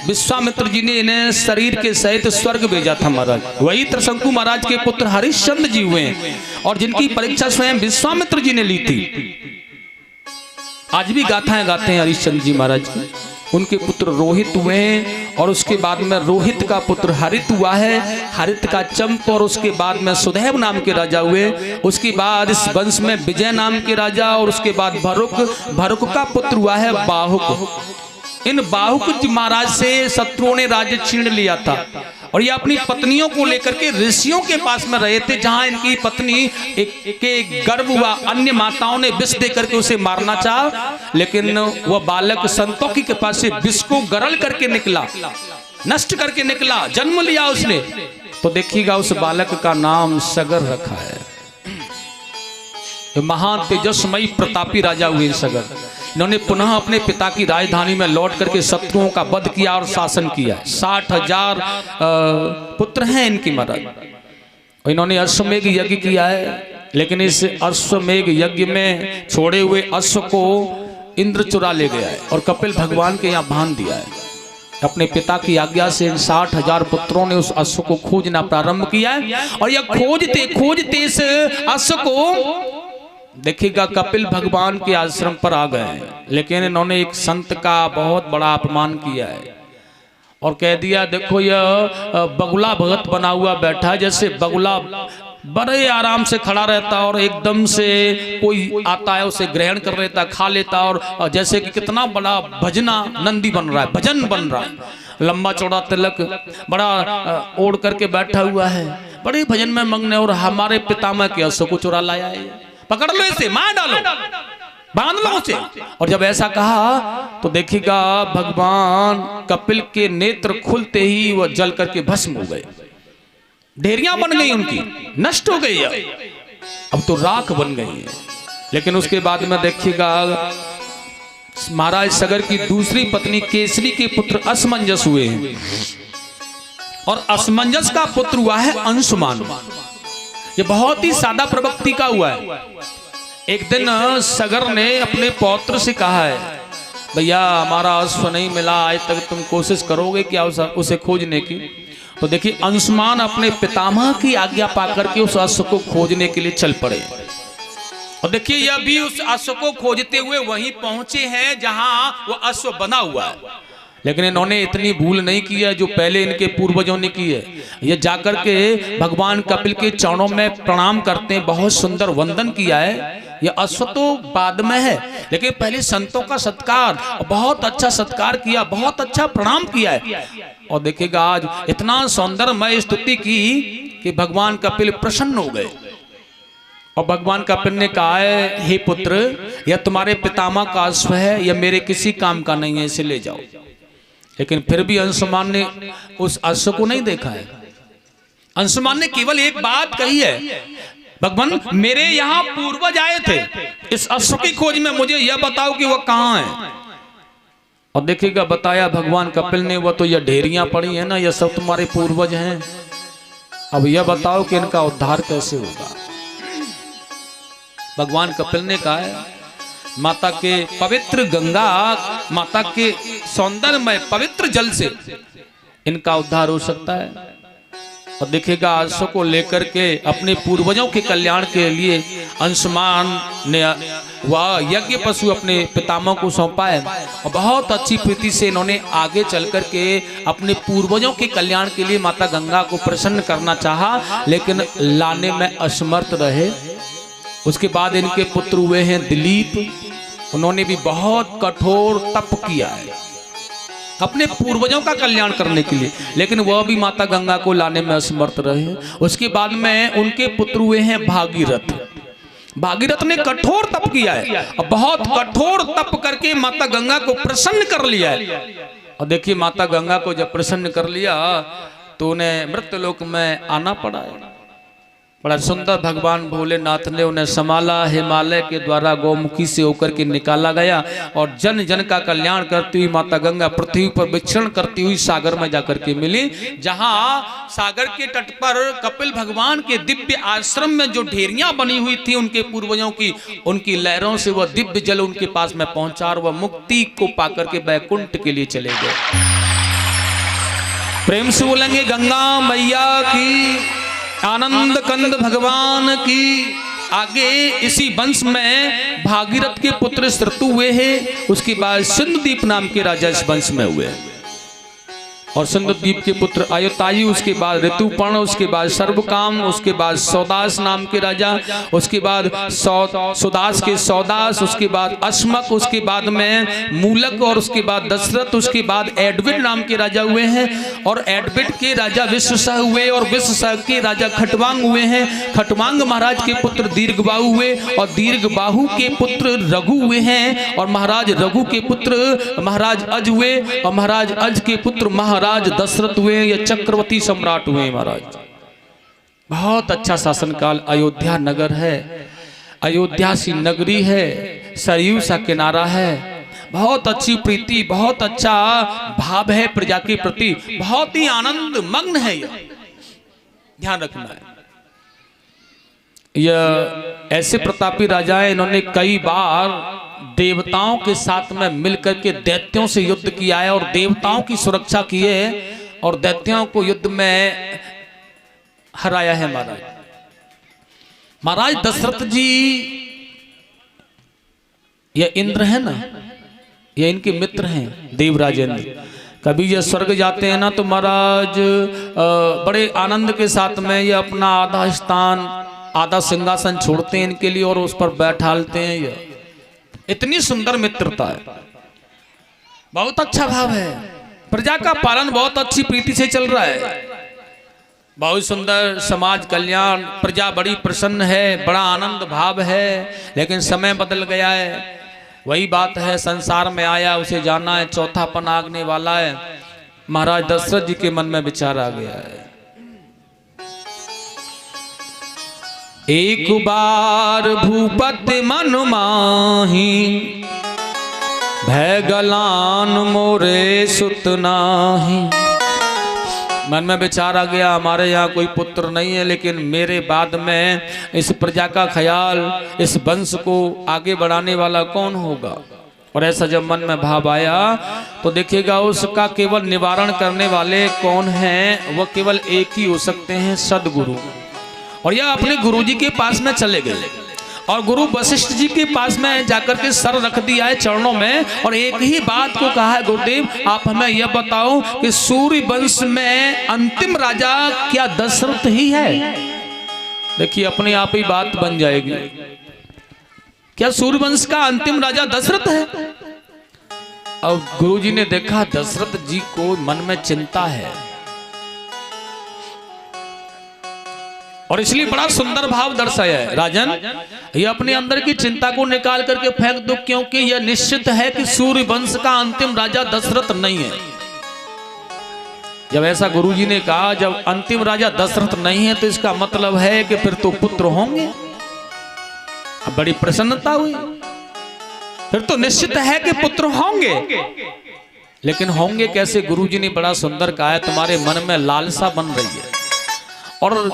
विश्वामित्र जी ने इन्हें शरीर के सहित स्वर्ग भेजा था महाराज। वही त्रिशंकु महाराज के पुत्र हरिश्चंद्र जी हुए हैं, और जिनकी परीक्षा स्वयं विश्वामित्र जी ने ली थी। आज भी गाथाएं गाते हैं हरिश्चंद्र जी महाराज की। उनके पुत्र रोहित हुए हैं, और उसके बाद में रोहित का पुत्र हरित हुआ है, हरित का चंप, और उसके बाद में सुधैव नाम के राजा हुए। उसके बाद इस वंश में विजय नाम के राजा, और उसके बाद भरुक, भरुक का पुत्र हुआ है बाहुक। इन बाहुक महाराज से शत्रुओं ने राज्य छीन लिया था, और ये अपनी पत्नियों को लेकर के ऋषियों के पास में रहे थे, जहां इनकी पत्नी के गर्भ हुआ। अन्य माताओं ने विष दे करके उसे मारना चाहा, लेकिन वह बालक संतों की कृपा से विष को गरल करके निकला, नष्ट करके निकला, जन्म लिया उसने। तो देखिएगा उस बालक का नाम सगर रखा है। महान तेजस्मयी प्रतापी राजा हुए सगर। इन्होंने पुनः अपने पिता की राजधानी में लौट करके शत्रुओं का वध किया और शासन किया। 60,000 पुत्र हैं इनकी महाराज। इन्होंने अश्वमेघ यज्ञ किया है, लेकिन इस अश्वमेघ यज्ञ में छोड़े हुए अश्व को इंद्र चुरा ले गया है और कपिल भगवान के यहाँ बांध दिया है। अपने पिता की आज्ञा से इन 60,000 पुत्रों ने उस अश्व को खोजना प्रारंभ किया है, और यह खोजते खोजते इस अश्व को देखिएगा कपिल भगवान के आश्रम पर आ गए। लेकिन इन्होंने एक संत का बहुत बड़ा अपमान किया है और कह दिया, देखो यह बगुला भगत बना हुआ बैठा है। जैसे बगुला बड़े आराम से खड़ा रहता और एकदम से कोई आता है उसे ग्रहण कर लेता, खा लेता, और जैसे कि कितना बड़ा भजना नंदी बन रहा है, भजन बन रहा है, लंबा चौड़ा तिलक, बड़ा ओढ़ करके बैठा हुआ है, बड़े भजन में मग्न है। और हमारे पितामह के अश्व को चुरा लाया है, पकड़ लो इसे, मार डालो, बांध लो उसे। और जब ऐसा कहा तो देखिएगा भगवान कपिल के नेत्र खुलते ही वह जल करके भस्म हो गए, ढेरियां बन गई उनकी, नष्ट हो गई, अब तो राख बन गई है। लेकिन उसके बाद में देखिएगा महाराज सगर की दूसरी पत्नी केसरी के पुत्र असमंजस हुए हैं, और असमंजस का पुत्र हुआ है अंशुमान। ये बहुत ही सादा प्रवृत्ति का हुआ है। एक दिन सगर ने अपने पौत्र से कहा है, भैया हमारा अश्व नहीं मिला, आज तक तुम कोशिश करोगे क्या उसे खोजने की? तो देखिए अंशुमान अपने पितामह की आज्ञा पाकर के उस अश्व को खोजने के लिए चल पड़े। और देखिए यह भी उस अश्व को खोजते हुए वहीं पहुंचे हैं जहां वो अश्व बना हुआ है। लेकिन इन्होंने इतनी भूल नहीं की है जो पहले इनके पूर्वजों ने की है। ये जाकर के भगवान कपिल के चरणों में प्रणाम करते हैं, बहुत सुंदर वंदन किया है। ये अश्व तो बाद में है, लेकिन पहले संतों का सत्कार, बहुत अच्छा सत्कार किया, बहुत अच्छा प्रणाम किया है। और देखिएगा आज इतना सौंदर्यमय स्तुति की कि भगवान कपिल प्रसन्न हो गए। और भगवान कपिल ने कहा है, हे पुत्र, यह तुम्हारे पितामह का अश्व है, यह मेरे किसी काम का नहीं है, इसे ले जाओ। लेकिन फिर भी अंशुमान ने उस अश्व को नहीं देखा है। अंशुमान ने केवल एक बात कही है, भगवान मेरे यहाँ पूर्वज आए थे, इस अश्व की खोज में मुझे यह बताओ कि वह कहाँ है। और देखिएगा बताया भगवान कपिल ने, वह तो यह ढेरियां पड़ी है ना, यह सब तुम्हारे पूर्वज हैं। अब यह बताओ कि इनका उद्धार कैसे होगा। भगवान कपिल ने कहा है, माता के पवित्र गंगा, माता के सौंदर्यमय पवित्र जल से इनका उद्धार हो सकता है। और देखिएगा आंसू को लेकर के अपने पूर्वजों के कल्याण के लिए अंशुमान ने वह यज्ञ पशु अपने पितामह को सौंपा है और बहुत अच्छी प्रीति से इन्होंने आगे चल कर के अपने पूर्वजों के कल्याण के लिए माता गंगा को प्रसन्न करना चाहा, लेकिन लाने में असमर्थ रहे। उसके बाद इनके पुत्र हुए हैं दिलीप, उन्होंने भी बहुत कठोर तप किया है अपने पूर्वजों का कल्याण करने के लिए, लेकिन वह भी माता गंगा को लाने में असमर्थ रहे। उसके बाद में उनके पुत्र हुए हैं भागीरथ। भागीरथ ने कठोर तप किया है और बहुत कठोर तप करके माता गंगा को प्रसन्न कर लिया है। और देखिए माता गंगा को जब प्रसन्न कर लिया तो उन्हें मृत्युलोक में आना पड़ा है। बड़ा सुंदर भगवान भोलेनाथ ने उन्हें संभाला, हिमालय के द्वारा गौमुखी से होकर के निकाला गया और जन जन का कल्याण करती हुई माता गंगा पृथ्वी पर विचरण करती हुई सागर में जाकर के मिली, जहां सागर के तट पर कपिल भगवान के दिव्य आश्रम में जो ढेरियां बनी हुई थी उनके पूर्वजों की, उनकी लहरों से वह दिव्य जल उनके पास में पहुंचा और वह मुक्ति को पाकर के वैकुंठ के लिए चले गए। प्रेम से बोलेंगे गंगा मैया की, आनंद कंद भगवान की। आगे इसी वंश में भागीरथ के पुत्र श्रुतु हुए हैं, उसके बाद सिंधुदीप नाम के राजा इस वंश में हुए और सिंधुदीप के पुत्र आयुतायु, उसके बाद ऋतुपर्ण, उसके बाद सर्वकाम, उसके बाद सौदास नाम के राजा, उसके बाद सुदास के सौदास, उसके बाद अश्मक, उसके बाद में मूलक और उसके बाद दशरथ, उसके बाद एडविड नाम के राजा हुए हैं और एडविड के राजा विश्वसह हुए और विश्वसह के राजा खटवांग हुए हैं। खटवांग महाराज के पुत्र दीर्घबाहु हुए और दीर्घबाहु के पुत्र रघु हुए हैं और महाराज रघु के पुत्र महाराज अज हुए और महाराज अज के पुत्र महाराज दशरथ हुए या चक्रवर्ती सम्राट हुए। महाराज बहुत अच्छा शासनकाल अयोध्या नगर है, अयोध्या सी नगरी है, सरयू सा किनारा है, बहुत अच्छी प्रीति, बहुत अच्छा भाव है प्रजा के प्रति, बहुत ही आनंद मग्न है। यह ध्यान रखना है। यह ऐसे प्रतापी राजा है, इन्होंने कई बार देवताओं के साथ में मिलकर के दैत्यों से युद्ध किया है और देवताओं की सुरक्षा की है और दैत्यों को युद्ध में हराया है। महाराज दशरथ जी, ये इंद्र है ना, ये इनके मित्र हैं देवराजेंद्र। कभी ये स्वर्ग जाते हैं ना तो महाराज बड़े आनंद के साथ में ये अपना आधा स्थान, आधा सिंहासन छोड़ते हैं इनके लिए और उस पर बैठालते हैं। ये इतनी सुंदर मित्रता है, बहुत अच्छा भाव है, प्रजा का पालन बहुत अच्छी प्रीति से चल रहा है, बहुत सुंदर समाज कल्याण, प्रजा बड़ी प्रसन्न है, बड़ा आनंद भाव है। लेकिन समय बदल गया है, वही बात है, संसार में आया उसे जाना है, चौथापन आगने वाला है। महाराज दशरथ जी के मन में विचार आ गया है, एक बार भूपति मन माही, भय गलान मोरे सुत नाही। मन में विचार आ गया, हमारे यहाँ कोई पुत्र नहीं है, लेकिन मेरे बाद में इस प्रजा का ख्याल, इस वंश को आगे बढ़ाने वाला कौन होगा। और ऐसा जब मन में भाव आया तो देखिएगा उसका केवल निवारण करने वाले कौन हैं, वह केवल एक ही हो सकते हैं, सदगुरु। और यह अपने गुरुजी के पास में चले गए और गुरु वशिष्ठ जी के पास में जाकर के सर रख दिया है चरणों में और एक ही बात को कहा है, गुरुदेव आप हमें यह बताओ कि सूर्य वंश में अंतिम राजा क्या दशरथ ही है। देखिए अपने आप ही बात बन जाएगी, क्या सूर्य वंश का अंतिम राजा दशरथ है। और गुरुजी ने देखा दशरथ जी को मन में चिंता है और इसलिए बड़ा सुंदर भाव दर्शाया है। राजन, ये अपने अंदर की चिंता को निकाल करके फेंक दो, क्योंकि यह निश्चित है कि सूर्य वंश का अंतिम राजा दशरथ नहीं है। जब ऐसा गुरुजी ने कहा, जब अंतिम राजा दशरथ नहीं है तो इसका मतलब है कि फिर तो पुत्र होंगे। अब बड़ी प्रसन्नता हुई, फिर तो निश्चित है कि पुत्र होंगे, लेकिन होंगे कैसे। गुरुजी ने बड़ा सुंदर कहा है, तुम्हारे मन में लालसा बन रही है और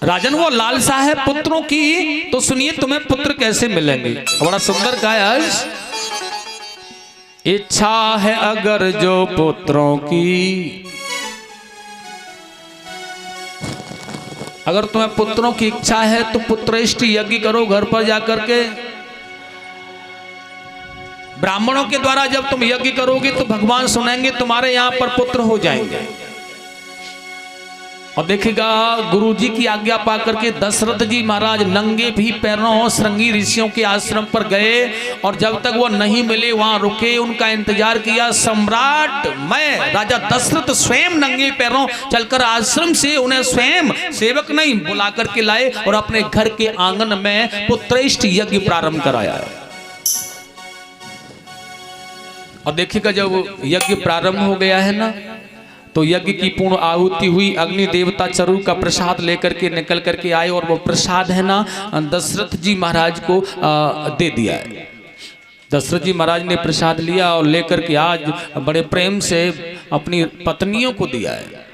राजन वो लालसा है पुत्रों की, तो सुनिए तुम्हें पुत्र कैसे मिलेंगे। बड़ा सुंदर कहा है, इच्छा है अगर जो पुत्रों की, अगर तुम्हें पुत्रों की इच्छा है तो पुत्रेष्टि यज्ञ करो घर पर जाकर के। ब्राह्मणों के द्वारा जब तुम यज्ञ करोगे तो भगवान सुनेंगे, तुम्हारे यहां पर पुत्र हो जाएंगे। और देखिएगा गुरुजी की आज्ञा पाकर के दशरथ जी महाराज नंगे भी पैरों श्रृंगी ऋषियों के आश्रम पर गए और जब तक वो नहीं मिले वहां रुके, उनका इंतजार किया। सम्राट मैं राजा दशरथ स्वयं नंगे पैरों चलकर आश्रम से उन्हें स्वयं सेवक नहीं बुला करके लाए और अपने घर के आंगन में पुत्रेष्टि यज्ञ प्रारंभ कराया। और देखिएगा जब यज्ञ प्रारंभ हो गया है ना, तो यज्ञ की पूर्ण आहुति हुई। अग्नि देवता चरु का प्रसाद लेकर के निकल करके आए और वो प्रसाद है ना दशरथ जी महाराज को दे दिया है। दशरथ जी महाराज ने प्रसाद लिया और लेकर के आज बड़े प्रेम से अपनी पत्नियों को दिया है।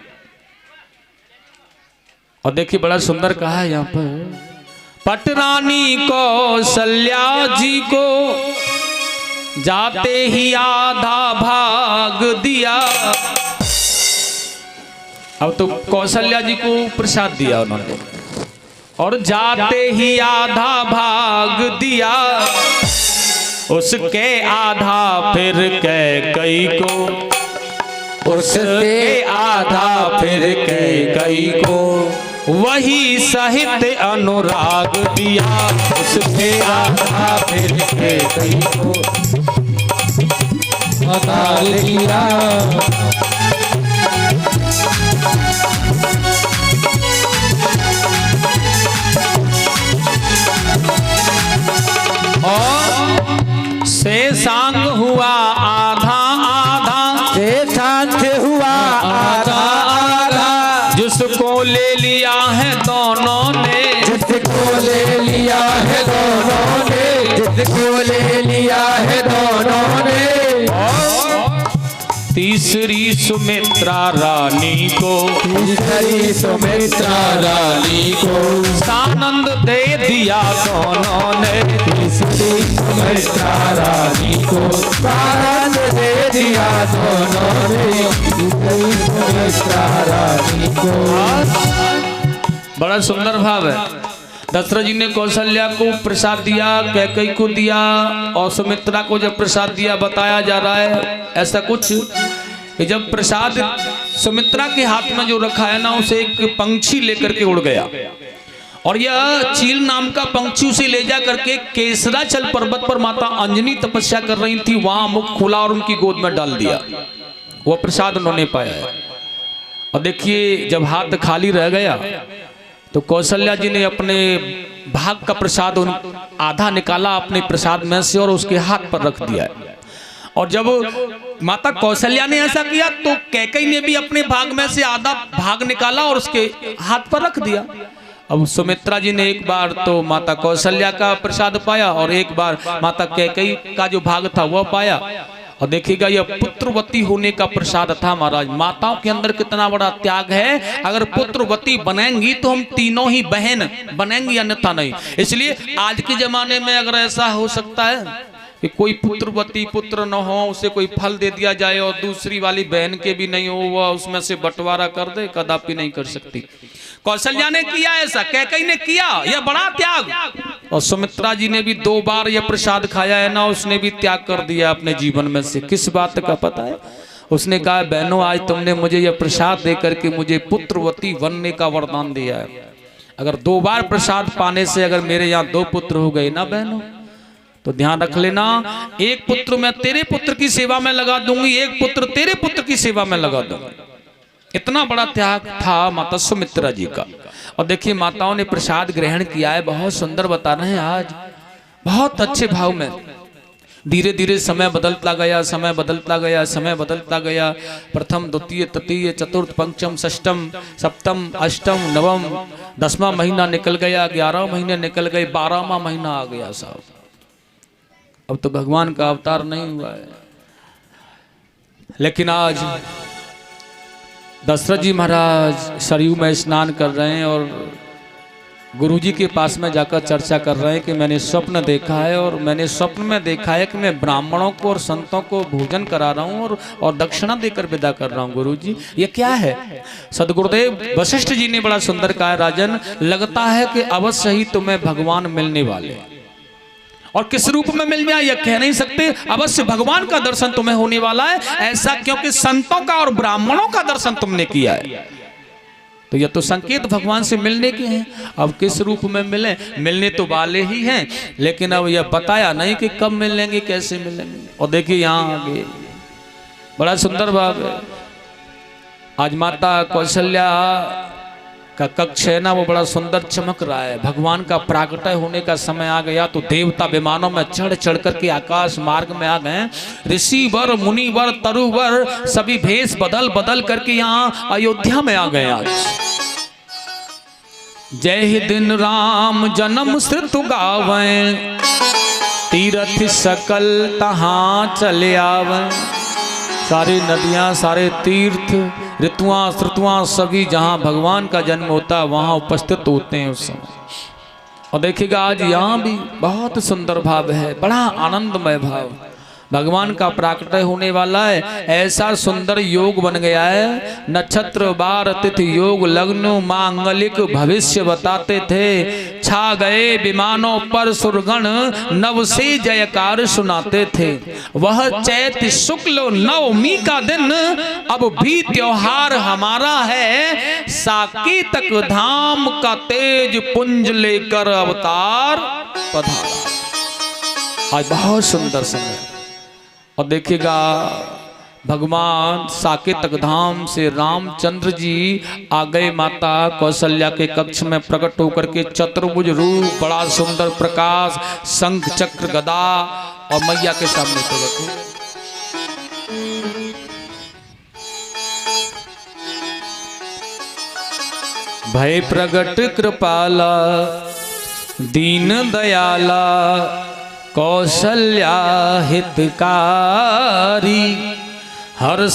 और देखिए बड़ा सुंदर कहा है यहाँ पर, पटरानी कौशल्या जी को जाते ही आधा भाग दिया। अब तो कौशल्या जी को प्रसाद दिया उन्होंने और जाते ही आधा भाग दिया, उसके आधा फिर कैकई को, उसके आधा फिर कैकई को, वही सहित अनुराग दिया, उसके आधा फिर कैकई को आधार दिया। शेषांग हुआ आधा आधा, शेषांग हुआ आधा आधा, जिसको ले लिया है दोनों ने, जिसको ले लिया है दोनों ने, जिसको ले लिया है दोनों ने। तीसरी सुमित्रा रानी को, तीसरी सुमित्रा रानी को सानंद दे दिया दोनों ने, तीसरी सुमित्रा रानी को सानंद दे दिया दोनों ने, तीसरी सुमित्रा रानी को। बड़ा सुंदर भाव है। दशरथ जी ने कौशल्या को प्रसाद दिया, कैकई को दिया और सुमित्रा को जब प्रसाद दिया, बताया जा रहा है ऐसा कुछ कि जब प्रसाद सुमित्रा के हाथ में जो रखा है ना, उसे एक पंछी लेकर के उड़ गया और यह चील नाम का पंछी उसे ले जा करके केसराचल पर्वत पर माता अंजनी तपस्या कर रही थी, वहां मुख खुला और उनकी गोद में डाल दिया। वह प्रसाद उन्होंने पाया है। और देखिए जब हाथ खाली रह गया तो कौशल्या जी ने अपने भाग का प्रसाद आधा निकाला अपने प्रसाद में से और उसके हाथ पर रख दिया। और जब माता कौशल्या ने ऐसा किया तो कैकई ने भी अपने भाग में से आधा भाग निकाला और उसके हाथ पर रख दिया। अब सुमित्रा जी ने एक बार तो माता कौशल्या का प्रसाद पाया और एक बार माता कैकई का जो भाग था वह पाया। और देखिएगा यह पुत्रवती होने का प्रसाद था महाराज। माताओं के अंदर कितना बड़ा त्याग है। अगर पुत्रवती बनेंगी तो हम तीनों ही बहन बनेंगी, अन्यथा नहीं। इसलिए आज के जमाने में अगर ऐसा हो सकता है कि कोई पुत्रवती पुत्र न हो, उसे कोई फल दे दिया जाए और दूसरी वाली बहन के भी नहीं हो, वह उसमें से बंटवारा कर दे, कदापि नहीं कर सकती। कौशल्या ने किया ऐसा, कैकई ने किया, यह बड़ा त्याग। और सुमित्रा जी ने भी 2 बार यह प्रसाद खाया है ना, उसने भी त्याग कर दिया अपने जीवन में से। किस बात का पता है? उसने कहा बहनों आज तुमने मुझे यह प्रसाद दे करके मुझे पुत्रवती बनने का वरदान दिया है। अगर 2 बार प्रसाद पाने से अगर मेरे यहाँ 2 पुत्र हो गए ना बहनों, तो ध्यान रख लेना, एक पुत्र मैं तेरे पुत्र की सेवा में लगा दूंगी, एक पुत्र तेरे पुत्र की सेवा में लगा दूंगी। इतना बड़ा त्याग था माता सुमित्रा जी का। और देखिए माताओं ने प्रसाद ग्रहण किया है, बहुत सुंदर बता रहे हैं आज, बहुत अच्छे भाव में। धीरे धीरे समय बदलता गया, समय बदलता गया, समय बदलता गया। प्रथम द्वितीय तृतीय चतुर्थ पंचम षष्टम सप्तम अष्टम नवम 10वां महीना निकल गया, 11 महीने निकल गए, 12वां महीना आ गया साहब। अब तो भगवान का अवतार नहीं हुआ है। लेकिन आज दशरथ जी महाराज सरयू में स्नान कर रहे हैं और गुरुजी के पास में जाकर चर्चा कर रहे हैं कि मैंने स्वप्न देखा है और मैंने स्वप्न में देखा है कि मैं ब्राह्मणों को और संतों को भोजन करा रहा हूँ और दक्षिणा देकर विदा कर रहा हूँ। गुरुजी ये क्या है? सदगुरुदेव वशिष्ठ जी ने बड़ा सुंदर कहा, राजन लगता है कि अवश्य ही तुम्हें भगवान मिलने वाले, और किस रूप में मिल जाए यह कह नहीं सकते, अवश्य भगवान का दर्शन तुम्हें होने वाला है। ऐसा क्योंकि संतों का और ब्राह्मणों का दर्शन तुमने किया है, तो यह तो संकेत भगवान से मिलने के हैं। अब किस रूप में मिले, मिलने तो वाले ही हैं, लेकिन अब यह बताया नहीं कि कब मिलेंगे, कैसे मिलेंगे। और देखिए यहाँ आगे बड़ा सुंदर भाव है। आज माता कौशल्या का कक्ष है ना, वो बड़ा सुंदर चमक रहा है। भगवान का प्राकट्य होने का समय आ गया, तो देवता विमानों में चढ़ चढ़ करके आकाश मार्ग में आ गए। ऋषिवर, मुनिवर, तरुवर सभी भेष बदल बदल करके यहाँ अयोध्या में आ गए। आज जय ही दिन राम जन्म श्रुतु गावें, तीर्थ सकल तहाँ चले आवें। सारी नदियाँ, सारे तीर्थ, ऋतुआं श्रुतुआं सभी जहाँ भगवान का जन्म होता है वहाँ उपस्थित होते हैं उस समय। और देखिएगा आज यहाँ भी बहुत सुंदर भाव है, बड़ा आनंदमय भाव। भगवान का प्राकट्य होने वाला है, ऐसा सुंदर योग बन गया है। नक्षत्र बार तिथि योग लग्न मांगलिक भविष्य बताते थे। छा गए विमानों पर सुरगण, नव से जयकार सुनाते थे। वह चैत शुक्ल नवमी का दिन अब भी त्योहार हमारा है। साकेतक धाम का तेज पुंज लेकर अवतार पधारा। आज बहुत सुंदर समय। और देखिएगा भगवान साकेतक धाम से रामचंद्र जी आ गए माता कौशल्या के कक्ष में प्रकट होकर के। चतुर्भुज रूप, बड़ा सुंदर प्रकाश, शंख चक्र गदा और मैया के सामने प्रकट हुए। भय प्रगट कृपाला दीन दयाला, कौशल्या हितकारी, हर